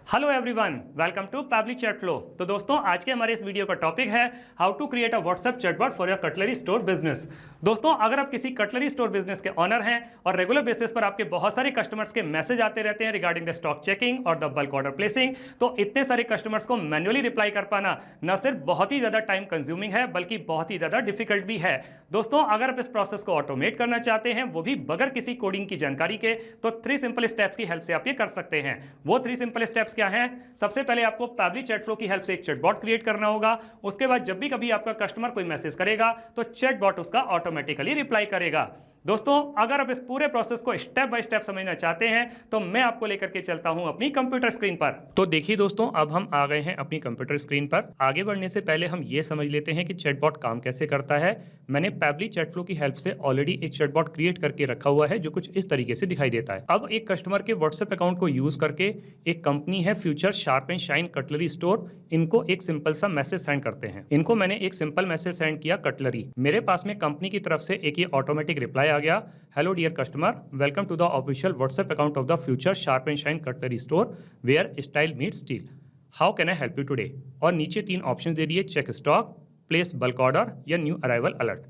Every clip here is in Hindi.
Hello everyone, welcome to Pabbly chat flow. तो दोस्तों, आज के हमारे इस वीडियो का टॉपिक है how to create a WhatsApp chatbot for your cutlery store business. दोस्तों, अगर आप किसी कटलरी स्टोर बिजनेस के ऑनर हैं और रेगुलर बेसिस पर आपके बहुत सारे कस्टमर्स के मैसेज आते रहते हैं रिगार्डिंग द स्टॉक चेकिंग और द बल्क ऑर्डर प्लेसिंग, तो इतने सारे कस्टमर्स को मैन्युअली रिप्लाई कर पाना न सिर्फ बहुत ही ज्यादा टाइम कंज्यूमिंग है बल्कि बहुत ही ज्यादा डिफिकल्ट भी है। दोस्तों, अगर आप इस प्रोसेस को ऑटोमेट करना चाहते हैं, वो भी बगैर किसी कोडिंग की जानकारी के, तो 3 सिंपल स्टेप्स की हेल्प से आप ये कर सकते हैं। वो 3 सिंपल स्टेप्स क्या हैं? सबसे पहले आपको पैबली चैट फ्लो की हेल्प से एक चैटबॉट क्रिएट करना होगा। उसके बाद जब भी कभी आपका कस्टमर कोई मैसेज करेगा तो चैटबॉट उसका ऑटोमेटिकली रिप्लाई करेगा। दोस्तों, अगर आप इस पूरे प्रोसेस को स्टेप बाय स्टेप समझना चाहते हैं तो मैं आपको लेकर के चलता हूं अपनी कंप्यूटर स्क्रीन पर। तो देखिए दोस्तों, अब हम आ गए हैं अपनी कंप्यूटर स्क्रीन पर। आगे बढ़ने से पहले हम ये समझ लेते हैं कि चैटबॉट काम कैसे करता है। मैंने पैबली चैट फ्लो की हेल्प से ऑलरेडी एक चैटबॉट क्रिएट करके रखा हुआ है जो कुछ इस तरीके से दिखाई देता है। अब एक कस्टमर के व्हाट्सएप अकाउंट को यूज करके एक कंपनी है future sharp and shine cutlery store, इनको एक सिंपल सा मैसेज सेंड करते हैं। इनको मैंने एक सिंपल मैसेज सेंड किया कटलरी। मेरे पास में कंपनी की तरफ से एक ये ऑटोमेटिक रिप्लाई आ गया, hello dear customer, welcome to the official WhatsApp account of the future sharp and shine cutlery store where style meets steel, how can I help you today. और नीचे 3 ऑप्शन दे दिए, check stock, place bulk order या न्यू अराइवल अलर्ट।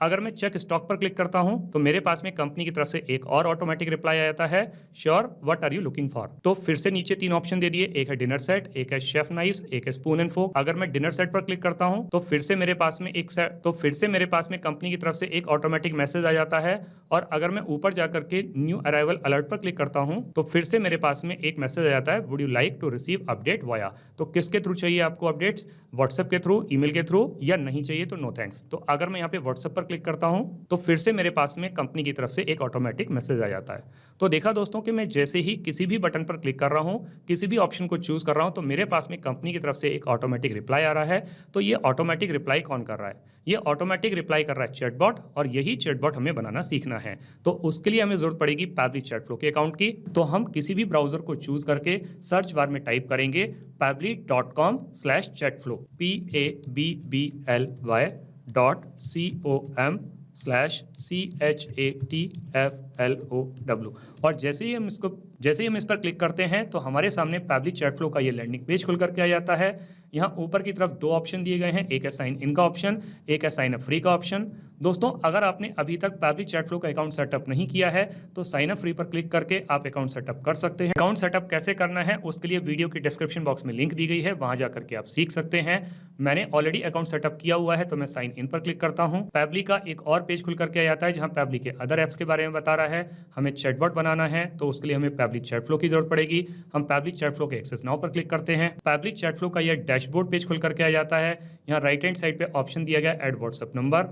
अगर मैं चेक स्टॉक पर क्लिक करता हूं तो मेरे पास में कंपनी की तरफ से एक और ऑटोमेटिक रिप्लाई आ जाता है, sure, what are you looking for. तो फिर से नीचे 3 ऑप्शन दे दिए, एक है डिनर सेट, एक है शेफ नाइफ्स, एक है स्पून एंड फोक। अगर मैं डिनर सेट पर क्लिक करता हूं तो फिर से मेरे पास में कंपनी की तरफ से एक ऑटोमेटिक मैसेज आ जाता है। और अगर मैं ऊपर जाकर के न्यू अराइवल अलर्ट पर क्लिक करता हूं तो फिर से मेरे पास में एक मैसेज आ जाता है, would you like to receive update via. तो किसके थ्रू चाहिए आपको अपडेट्स? व्हाट्सएप के थ्रू, ईमेल के थ्रू, या नहीं चाहिए तो नो थैंक्स। तो अगर मैं यहाँ पे व्हाट्सएप पर क्लिक करता हूं तो फिर से मेरे पास में कंपनी की तरफ से एक ऑटोमेटिक मैसेज आ जाता है। तो देखा दोस्तों कि मैं जैसे ही किसी भी बटन पर क्लिक कर रहा हूं, किसी भी ऑप्शन को चूज कर रहा हूं, तो मेरे पास में कंपनी की तरफ से एक ऑटोमेटिक रिप्लाई आ रहा है। तो ये ऑटोमेटिक रिप्लाई कौन कर रहा है? ये ऑटोमेटिक रिप्लाई कर रहा है चैटबॉट, और यही चैटबॉट हमें बनाना सीखना है। तो उसके लिए हमें जरूरत पड़ेगी पैबली चैट फ्लो के अकाउंट की। तो हम किसी भी ब्राउजर को चूज करके सर्च बार में टाइप करेंगे pably.com/chatflow, PABBL.com/CHATFLOW। और जैसे ही हम इस पर क्लिक करते हैं तो हमारे सामने पैबली चैट फ्लो का ये लैंडिंग पेज खुल करके आ जाता है। यहाँ ऊपर की तरफ 2 ऑप्शन दिए गए हैं, एक है साइन इन का ऑप्शन, एक है साइन अप फ्री का ऑप्शन। दोस्तों, अगर आपने अभी तक पैबली चैट फ्लो का अकाउंट सेटअप नहीं किया है तो साइन अप फ्री पर क्लिक करके आप अकाउंट सेटअप कर सकते हैं। अकाउंट सेटअप कैसे करना है उसके लिए वीडियो की डिस्क्रिप्शन बॉक्स में लिंक दी गई है, वहां जाकर के आप सीख सकते हैं। मैंने ऑलरेडी अकाउंट सेटअप किया हुआ है तो मैं साइन इन पर क्लिक करता हूँ। पैबली का एक और पेज खुल करके आ जाता है जहाँ पैबली के अदर एप्स के बारे में बता रहा है। हमें चैटबॉट बनाना है तो उसके लिए हमें पैबली चैट फ्लो की जरूरत पड़ेगी। हम पैबली चैट फ्लो के एक्सेस नाउ पर क्लिक करते हैं। पैबली चैट फ्लो का यह डैशबोर्ड पेज खुल करके आ जाता है। यहाँ राइट हैंड साइड पे ऑप्शन दिया गया add WhatsApp number.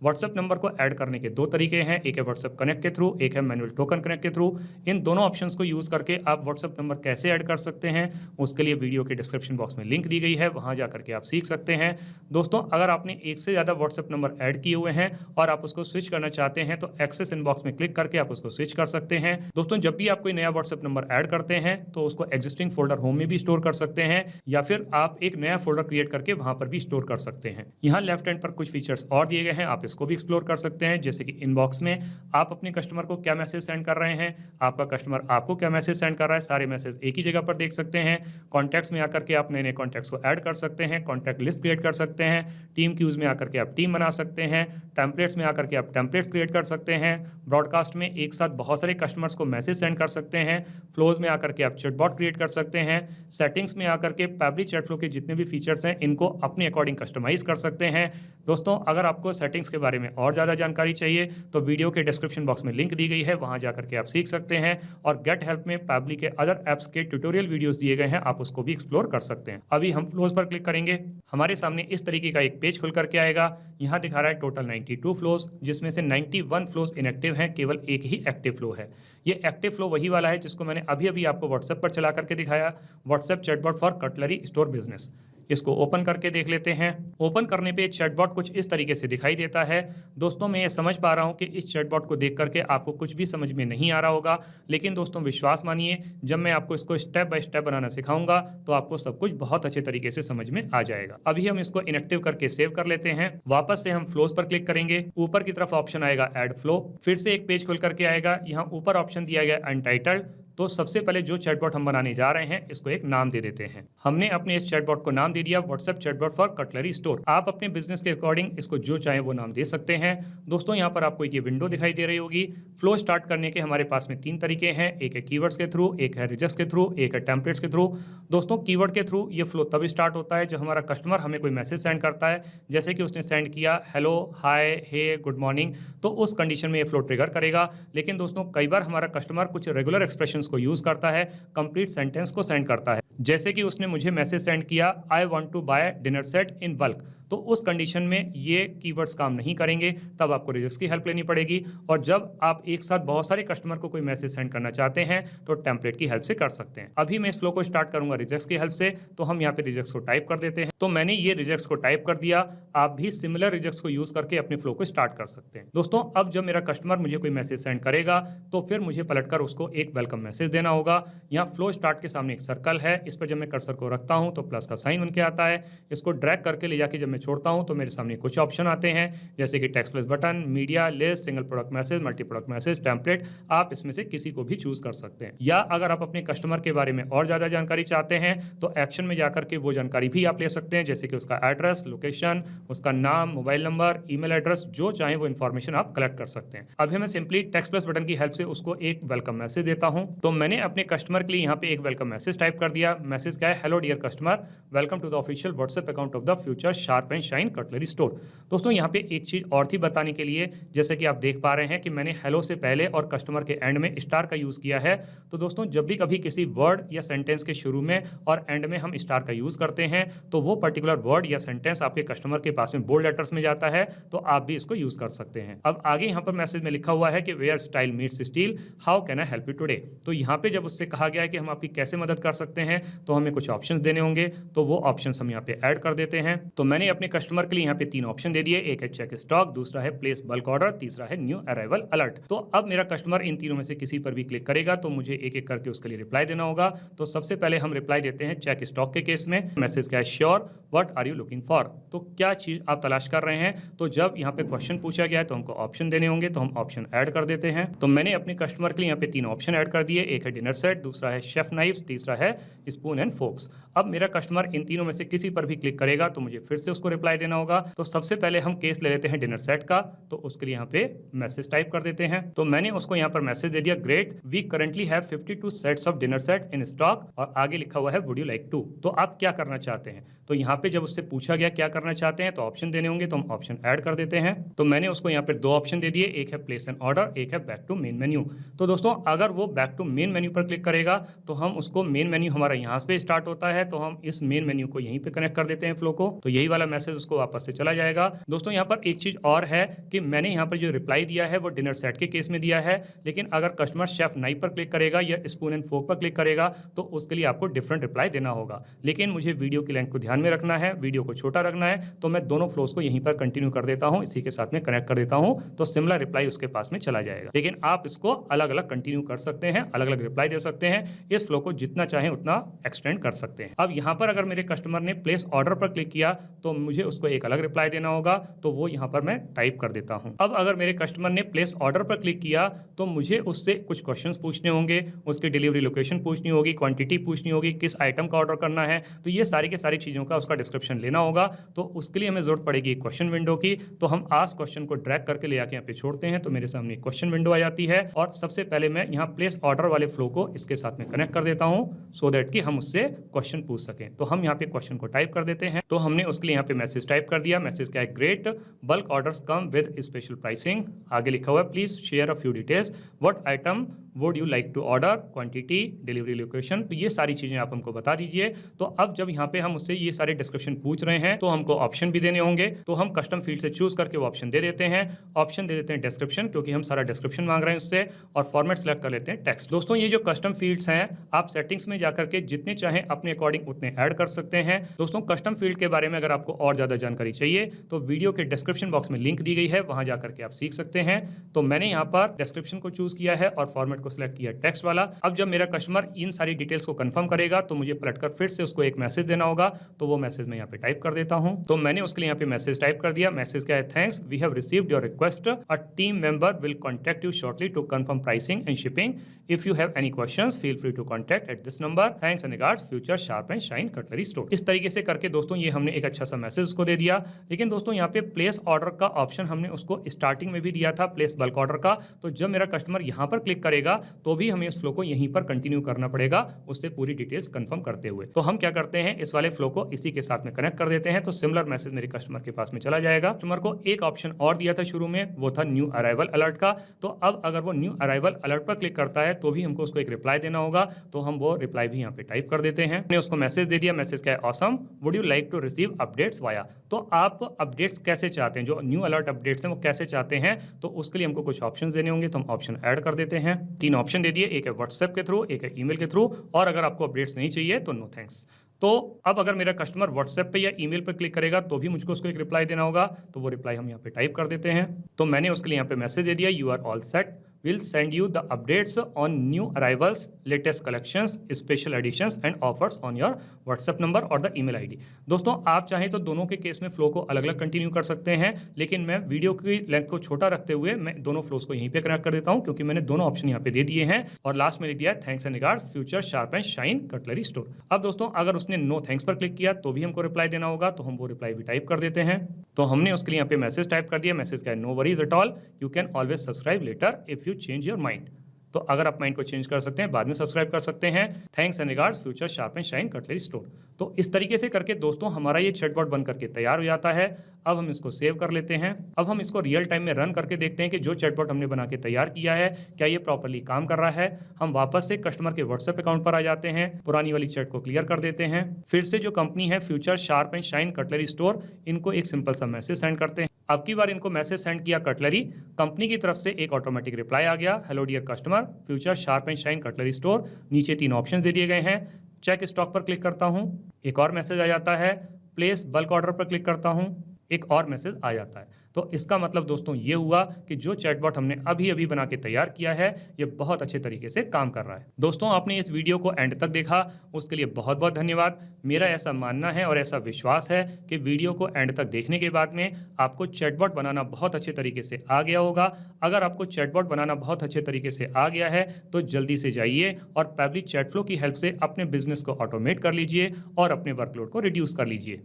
WhatsApp number को ऐड करने के 2 तरीके हैं, एक है व्हाट्सएप कनेक्ट के थ्रू, एक है मैनुअल टोकन कनेक्ट के थ्रू। इन दोनों ऑप्शंस को यूज करके आप व्हाट्सएप नंबर कैसे ऐड कर सकते हैं उसके लिए वीडियो के डिस्क्रिप्शन बॉक्स में लिंक दी गई है, वहां जाकर के आप सीख सकते हैं। दोस्तों, अगर आपने एक से ज्यादा व्हाट्सएप नंबर ऐड किए हुए हैं और आप उसको स्विच करना चाहते हैं तो एक्सेस इनबॉक्स में क्लिक करके आप उसको स्विच कर सकते हैं। दोस्तों, जब भी आप कोई नया व्हाट्सएप नंबर ऐड करते हैं तो उसको एग्जिस्टिंग फोल्डर होम में भी स्टोर कर सकते हैं, या फिर आप एक नया फोल्डर क्रिएट करके वहां पर भी स्टोर कर सकते हैं। यहाँ लेफ्ट हैंड पर कुछ फीचर्स और दिए गए हैं, आप इसको भी एक्सप्लोर कर सकते हैं। जैसे कि इनबॉक्स में आप अपने कस्टमर को क्या मैसेज सेंड कर रहे हैं, आपका कस्टमर आपको क्या मैसेज सेंड कर रहा है, सारे मैसेज एक ही जगह पर देख सकते हैं। कॉन्टैक्ट्स में आकर के आप नए नए कॉन्टैक्ट्स को ऐड कर सकते हैं, कॉन्टैक्ट लिस्ट क्रिएट कर सकते हैं। टीम क्यूज में आकर के आप टीम बना सकते हैं। टेम्पलेट्स में आकर के आप टेम्पलेट्स क्रिएट कर सकते हैं। ब्रॉडकास्ट में एक साथ बहुत सारे कस्टमर्स को मैसेज सेंड कर सकते हैं। फ्लोज में आकर के आप चैटबॉट क्रिएट कर सकते हैं। सेटिंग्स में आकर के पैबली चैट फ्लो के जितने भी फीचर्स हैं इनको अपने अकॉर्डिंग कस्टमाइज कर सकते हैं। दोस्तों, अगर आपको सेटिंग्स के बारे में और ज़्यादा जानकारी चाहिए तो वीडियो के डिस्क्रिप्शन बॉक्स में लिंक दी गई है, वहां जाकर के आप सीख सकते हैं। और गेट हेल्प में पैबली के अदर एप्स के ट्यूटोरियल वीडियोस दिए गए हैं, आप उसको भी एक्सप्लोर कर सकते हैं। अभी हम फ्लोज पर क्लिक करेंगे, हमारे सामने इस तरीके का एक पेज खुल करके आएगा। यहाँ दिखा रहा है टोटल 92 फ्लोज, जिसमें से 91 फ्लोज इनएक्टिव हैं, केवल एक ही एक्टिव फ्लो है। ये एक्टिव फ्लो वही वाला है जिसको मैंने अभी अभी आपको व्हाट्सएप पर चला करके दिखाया, WhatsApp chatbot for cutlery store business. इसको ओपन करके देख लेते हैं। ओपन करने पे चैटबॉट कुछ इस तरीके से दिखाई देता है। दोस्तों, मैं ये समझ पा रहा हूँ कि इस चैटबॉट को देख करके आपको कुछ भी समझ में नहीं आ रहा होगा, लेकिन दोस्तों विश्वास मानिए, जब मैं आपको इसको स्टेप बाय स्टेप बनाना सिखाऊंगा तो आपको सब कुछ बहुत अच्छे तरीके से समझ में आ जाएगा। अभी हम इसको इनएक्टिव करके सेव कर लेते हैं। वापस से हम फ्लोज पर क्लिक करेंगे, ऊपर की तरफ ऑप्शन आएगा ऐड फ्लो, फिर से एक पेज खुल करके आएगा। यहाँ ऊपर ऑप्शन दिया गया अनटाइटल्ड, तो सबसे पहले जो चैटबॉट हम बनाने जा रहे हैं इसको एक नाम दे देते हैं। हमने अपने इस चैटबॉट को नाम दे दिया WhatsApp chatbot for cutlery store. आप अपने बिजनेस के अकॉर्डिंग इसको जो चाहे वो नाम दे सकते हैं। दोस्तों यहाँ पर आपको ये विंडो दिखाई दे रही होगी। फ्लो स्टार्ट करने के हमारे पास में 3 तरीके हैं, एक है कीवर्ड्स के थ्रू, एक है रिजल्ट्स के थ्रू, एक है टेम्पलेट्स के थ्रू। दोस्तों कीवर्ड के थ्रू ये फ्लो तब स्टार्ट होता है जब हमारा कस्टमर हमें कोई मैसेज सेंड करता है, जैसे कि उसने सेंड किया हेलो, हाय, हे, गुड मॉर्निंग, तो उस कंडीशन में ये फ्लो ट्रिगर करेगा। लेकिन दोस्तों कई बार हमारा कस्टमर कुछ रेगुलर एक्सप्रेशंस को यूज करता है, कंप्लीट सेंटेंस को सेंड करता है, जैसे कि उसने मुझे मैसेज सेंड किया I want to buy dinner set in bulk, तो उस कंडीशन में ये कीवर्ड्स काम नहीं करेंगे, तब आपको रिजल्ट्स की हेल्प लेनी पड़ेगी। और जब आप एक साथ बहुत सारे कस्टमर को कोई मैसेज सेंड करना चाहते हैं तो टेम्पलेट की हेल्प से कर सकते हैं। अभी मैं इस फ्लो को स्टार्ट करूंगा रिजल्ट्स की हेल्प से, तो हम यहाँ पे रिजल्ट्स को टाइप कर देते हैं। तो मैंने ये रिजल्ट्स को टाइप कर दिया। आप भी सिमिलर रिजल्ट्स को यूज करके अपने फ्लो को स्टार्ट कर सकते हैं। दोस्तों अब जब मेरा कस्टमर मुझे कोई मैसेज सेंड करेगा तो फिर मुझे पलटकर उसको एक वेलकम मैसेज देना होगा। यहाँ फ्लो स्टार्ट के सामने एक सर्कल है, इस पर जब मैं कर्सर को रखता हूँ तो प्लस का साइन बन के आता है। इसको ड्रैग करके ले जाके जब मैं छोड़ता हूँ तो मेरे सामने कुछ ऑप्शन आते हैं, जैसे कि text plus button, media, list, single product message, multi product message, template. आप इसमें से किसी को भी चूज कर सकते हैं। या अगर आप अपने कस्टमर के बारे में और ज्यादा जानकारी चाहते हैं तो एक्शन में जाकर के वो जानकारी भी आप ले सकते हैं, जैसे कि उसका एड्रेस, लोकेशन, उसका नाम, मोबाइल नंबर, ईमेल एड्रेस, जो चाहे वो इन्फॉर्मेशन आप कलेक्ट कर सकते हैं। अभी मैं सिंपली टेक्स्ट प्लस बटन की हेल्प से उसको एक वेलकम मैसेज देता हूं। तो मैंने अपने कस्टमर के लिए यहाँ पे एक वेलकम मैसेज टाइप कर दिया। मैसेज क्या है, hello dear customer, welcome to the official WhatsApp account of the future sharp and shine cutlery store. दोस्तों यहाँ पे एक चीज और थी बताने के लिए, जैसे कि आप देख पा रहे हैं कि मैंने हेलो से पहले और कस्टमर के एंड में स्टार का यूज किया है। तो दोस्तों जब भी कभी किसी वर्ड या सेंटेंस के शुरू में और एंड में हम स्टार का यूज करते हैं तो वो पर्टिकुलर वर्ड या सेंटेंस आपके कस्टमर के पास में बोल्ड लेटर्स में जाता है, तो आप भी इसको यूज कर सकते हैं। अब आगे यहाँ पर मैसेज में लिखा हुआ है कि where style meets steel, how can I help you today. तो यहाँ पे जब उससे कहा गया है कि हम आपकी कैसे मदद कर सकते हैं तो हमें कुछ ऑप्शंस देने होंगे, तो वो ऑप्शंस हम यहाँ पे ऐड कर देते हैं। तो मैंने अपने कस्टमर के लिए यहाँ पे 3 ऑप्शन दे दिए, एक है चेक स्टॉक, दूसरा है प्लेस बल्क ऑर्डर, तीसरा है न्यू अराइवल अलर्ट। तो अब मेरा कस्टमर इन तीनों में से किसी पर भी क्लिक करेगा तो मुझे एक एक करके उसके लिए रिप्लाई देना होगा। तो सबसे पहले हम रिप्लाई देते हैं चेक स्टॉक के केस में। मैसेज क्या है, sure, what are you looking for, तो क्या चीज आप तलाश कर रहे हैं। तो जब यहाँ पे क्वेश्चन पूछा गया है तो हमको ऑप्शन देने होंगे, तो हम ऑप्शन ऐड कर देते हैं। तो मैंने अपने कस्टमर के लिए यहाँ पे 3 ऑप्शन ऐड कर दिए, एक है डिनर सेट, दूसरा है शेफ नाइफ्स, तीसरा है स्पून एंड फोक्स। अब मेरा कस्टमर इन तीनों में से किसी पर भी क्लिक करेगा तो मुझे फिर से उसको रिप्लाई देना होगा। तो सबसे पहले हम केस ले लेते हैं डिनर सेट का, तो उसके लिए यहाँ पे मैसेज टाइप कर देते हैं। तो मैंने उसको यहाँ पर मैसेज दे दिया, great, we currently have 52 sets of dinner set in stock, और आगे लिखा हुआ है वुड यू लाइक टू। तो आप क्या करना चाहते हैं। तो यहाँ पे जब उससे पूछा गया क्या करना चाहते हैं तो ऑप्शन देने होंगे, तो हम ऑप्शन ऐड कर देते हैं। तो मैंने उसको यहाँ पे 2 ऑप्शन दे दिए, एक है प्लेस एन ऑर्डर, एक है बैक टू मेन मेन्यू। तो दोस्तों अगर वो बैक टू मेन मेन्यू पर क्लिक करेगा तो हम उसको, मेन मेन्यू हमारा यहाँ पे स्टार्ट होता है, तो हम इस मेन मेन्यू को यहीं पे कनेक्ट कर देते हैं फ्लो को, तो यही वाला मैसेज उसको वापस से चला जाएगा। दोस्तों यहाँ पर एक चीज और है कि मैंने यहाँ पर जो रिप्लाई दिया है वो डिनर सेट के केस में दिया है, लेकिन अगर कस्टमर शेफ नाइफ पर क्लिक करेगा या स्पून एंड फोक पर क्लिक करेगा तो उसके लिए आपको डिफरेंट रिप्लाई देना होगा। लेकिन मुझे वीडियो की लेंथ को ध्यान में रखना है, वीडियो को छोटा रखना है, तो मैं दोनों फ्लोज को यहीं पर कंटिन्यू कर देता हूं, इसी के साथ में कनेक्ट कर देता हूं, तो सिमिलर रिप्लाई उसके पास में चला जाएगा। लेकिन आप इसको अलग अलग कंटिन्यू कर सकते हैं, अलग अलग रिप्लाई दे सकते हैं, इस फ्लो को जितना चाहें उतना एक्सटेंड कर सकते हैं। अब यहाँ पर अगर मेरे कस्टमर ने प्लेस ऑर्डर पर क्लिक किया तो मुझे उसको एक अलग रिप्लाई देना होगा, तो वो यहाँ पर मैं टाइप कर देता हूँ। अब अगर मेरे कस्टमर ने प्लेस ऑर्डर पर क्लिक किया तो मुझे उससे कुछ क्वेश्चंस पूछने होंगे, उसकी डिलीवरी लोकेशन पूछनी होगी, क्वांटिटी पूछनी होगी, किस आइटम का ऑर्डर करना है, तो ये सारी की सारी चीज़ों का उसका डिस्क्रिप्शन लेना होगा। तो उसके लिए हमें जरूरत पड़ेगी क्वेश्चन विंडो की, तो हम आस्क क्वेश्चन को ड्रैग करके ले आके यहाँ पे छोड़ते हैं, तो मेरे सामने क्वेश्चन विंडो आ जाती है। और सबसे पहले मैं यहाँ प्लेस ऑर्डर वाले फ्लो को इसके साथ में कनेक्ट कर देता हूँ, सो दैट कि हम उससे क्वेश्चन पूछ सकें। तो हम यहाँ पे क्वेश्चन को टाइप कर देते हैं। तो हमने उसके लिए यहाँ पे मैसेज टाइप कर दिया। मैसेज क्या है, great, bulk orders come with special pricing, आगे लिखा हुआ है please share a few details, what item would you like to order, quantity, delivery location, तो ये सारी चीजें आप हमको बता दीजिए। तो अब जब यहाँ पे हम उससे ये सारे डिस्क्रिप्शन पूछ रहे हैं तो हमको ऑप्शन भी देने होंगे, तो हम कस्टम फील्ड से चूज करके वो ऑप्शन दे देते हैं। ऑप्शन दे देते हैं डिस्क्रिप्शन, क्योंकि हम सारा डिस्क्रिप्शन मांग रहे हैं उससे, और फॉर्मेट सेलेक्ट कर लेते हैं टेक्स्ट। दोस्तों ये जो कस्टम फील्ड्स हैं आप सेटिंग्स में जाकर के जितने चाहें अपने अकॉर्डिंग उतने ऐड कर सकते हैं। दोस्तों कस्टम फील्ड के बारे में अगर आपको और ज़्यादा जानकारी चाहिए तो वीडियो के डिस्क्रिप्शन बॉक्स में लिंक दी गई है, वहां जाकर के आप सीख सकते हैं। तो मैंने यहाँ पर डिस्क्रिप्शन को चूज किया है और फॉर्मेट को सिलेक्ट किया टेक्स्ट वाला। अब जब मेरा कस्टमर इन सारी डिटेल्स को कंफर्म करेगा तो मुझे पलटकर फिर से उसको एक मैसेज देना होगा, तो वो मैसेज मैं यहाँ पे टाइप कर देता हूँ। तो मैंने उसके लिए यहाँ पे मैसेज टाइप कर दिया। मैसेज क्या है, thanks, we have received your request, a team member will contact you shortly to confirm pricing and shipping. If you have any questions feel free to contact at this number. Thanks and regards, future sharp and shine cutlery store. इस तरीके से करके दोस्तों ये हमने एक अच्छा सा मैसेज उसको दे दिया। लेकिन दोस्तों यहाँ पे प्लेस ऑर्डर का ऑप्शन हमने उसको स्टार्टिंग में भी दिया था, प्लेस बल्क ऑर्डर का। तो जब मेरा कस्टमर यहाँ पर क्लिक करेगा तो भी हमें इस फ्लो को यहीं पर कंटिन्यू करना पड़ेगा, उससे पूरी डिटेल्स कंफर्म करते हुए। तो हम क्या करते हैं, इस वाले फ्लो को इसी के साथ में कनेक्ट कर देते हैं, तो सिमिलर मैसेज मेरे कस्टमर के पास में चला जाएगा। कस्टमर को एक ऑप्शन और दिया था शुरू में, वो था न्यू अराइवल अलर्ट का। तो अब अगर वो न्यू अराइवल अलर्ट पर क्लिक करता है तो भी हमको उसको एक रिप्लाई देना होगा, तो हम वो रिप्लाई भी यहाँ पे टाइप कर देते हैं। हमने उसको मैसेज दे दिया, मैसेज क्या है, awesome, would you like to receive updates via. तो आप अपडेट्स कैसे चाहते हैं, जो न्यू अलर्ट अपडेट्स हैं वो कैसे चाहते हैं, तो उसके लिए हमको कुछ ऑप्शंस देने होंगे, तो हम ऑप्शन ऐड कर देते हैं। 3 ऑप्शन दे दिए, एक है व्हाट्सएप के थ्रू, एक है ईमेल के थ्रू, और अगर आपको अपडेट्स नहीं चाहिए तो नो थैंक्स। तो अब अगर मेरा कस्टमर व्हाट्सएप पे या ईमेल पे क्लिक करेगा तो भी मुझको उसको एक रिप्लाई देना होगा, तो वो रिप्लाई हम यहाँ पे टाइप कर देते हैं। तो मैंने उसके लिए यहाँ पे मैसेज दे दिया, you are all set, will send you the updates on new arrivals, latest collections, special editions and offers on your WhatsApp number और the email ID। दोस्तों आप चाहें तो दोनों के केस में फ्लो को अलग अलग कंटिन्यू कर सकते हैं, लेकिन मैं वीडियो की लेंथ को छोटा रखते हुए मैं दोनों फ्लोस को यहीं पे कनेक्ट कर देता हूं, क्योंकि मैंने दोनों ऑप्शन यहाँ पे दे दिए हैं और लास्ट में लिख दिया है thanks and regards, future sharp and shine cutlery store. अब दोस्तों अगर उसने नो थैंक्स पर क्लिक किया तो भी हमको रिप्लाई देना होगा, तो हम वो रिप्लाई भी टाइप कर देते हैं। तो हमने उसके लिए यहाँ पे मैसेज टाइप कर दिया, मैसेज का है, no worries at all, you can always subscribe later if you change your mind. तो अगर आप माइंड को चेंज कर सकते हैं, बाद में सब्सक्राइब कर सकते हैं। Thanks and regards, future sharp and shine cutlery store. तो इस तरीके से करके दोस्तों हमारा ये चैटबॉट बन करके तैयार हो जाता है। अब हम इसको सेव कर लेते हैं। अब हम इसको रियल टाइम में रन करके देखते हैं कि जो चैटबॉट हमने बना के तैयार किया है क्या ये प्रॉपर्ली काम कर रहा है। हम वापस से कस्टमर के व्हाट्सएप अकाउंट पर आ जाते हैं, पुरानी वाली चैट को क्लियर कर देते हैं। फिर से जो कंपनी है future sharp and shine cutlery store, इनको एक सिंपल सा मैसेज सेंड करते हैं। अब की बार इनको मैसेज सेंड किया कटलरी, कंपनी की तरफ से एक ऑटोमेटिक रिप्लाई आ गया, hello dear customer, future sharp and shine cutlery store. नीचे 3 ऑप्शन दे दिए गए हैं। चेक स्टॉक पर क्लिक करता हूं, एक और मैसेज आ जाता है। प्लेस बल्क ऑर्डर पर क्लिक करता हूं, एक और मैसेज आ जाता है। तो इसका मतलब दोस्तों ये हुआ कि जो चैटबॉट हमने अभी अभी बना के तैयार किया है ये बहुत अच्छे तरीके से काम कर रहा है। दोस्तों आपने इस वीडियो को एंड तक देखा, उसके लिए बहुत बहुत धन्यवाद। मेरा ऐसा मानना है और ऐसा विश्वास है कि वीडियो को एंड तक देखने के बाद में आपको चैटबॉट बनाना बहुत अच्छे तरीके से आ गया होगा। अगर आपको चैटबॉट बनाना बहुत अच्छे तरीके से आ गया है तो जल्दी से जाइए और पैबली चैटफ्लो की हेल्प से अपने बिजनेस को ऑटोमेट कर लीजिए और अपने वर्कलोड को रिड्यूस कर लीजिए।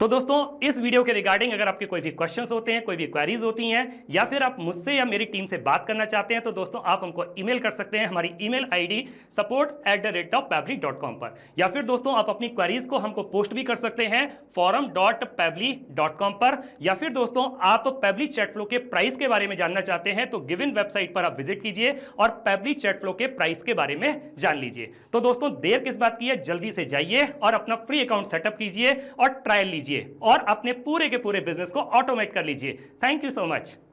तो दोस्तों इस वीडियो के रिगार्डिंग अगर आपके कोई भी क्वेश्चंस होते हैं, कोई भी क्वेरीज होती हैं, या फिर आप मुझसे या मेरी टीम से बात करना चाहते हैं, तो दोस्तों आप हमको ईमेल कर सकते हैं हमारी ईमेल आईडी support@pably.com पर, या फिर दोस्तों आप अपनी क्वेरीज को हमको पोस्ट भी कर सकते हैं forum.pably.com पर, या फिर दोस्तों आप पैबली चैटफ्लो के प्राइस के बारे में जानना चाहते हैं तो गिवन वेबसाइट पर आप विजिट कीजिए और पैबली चैटफ्लो के प्राइस के बारे में जान लीजिए। तो दोस्तों देर किस बात की है, जल्दी से जाइए और अपना फ्री अकाउंट सेटअप कीजिए और ट्रायल लीजिए और अपने पूरे के पूरे बिजनेस को ऑटोमेट कर लीजिए। Thank you so much.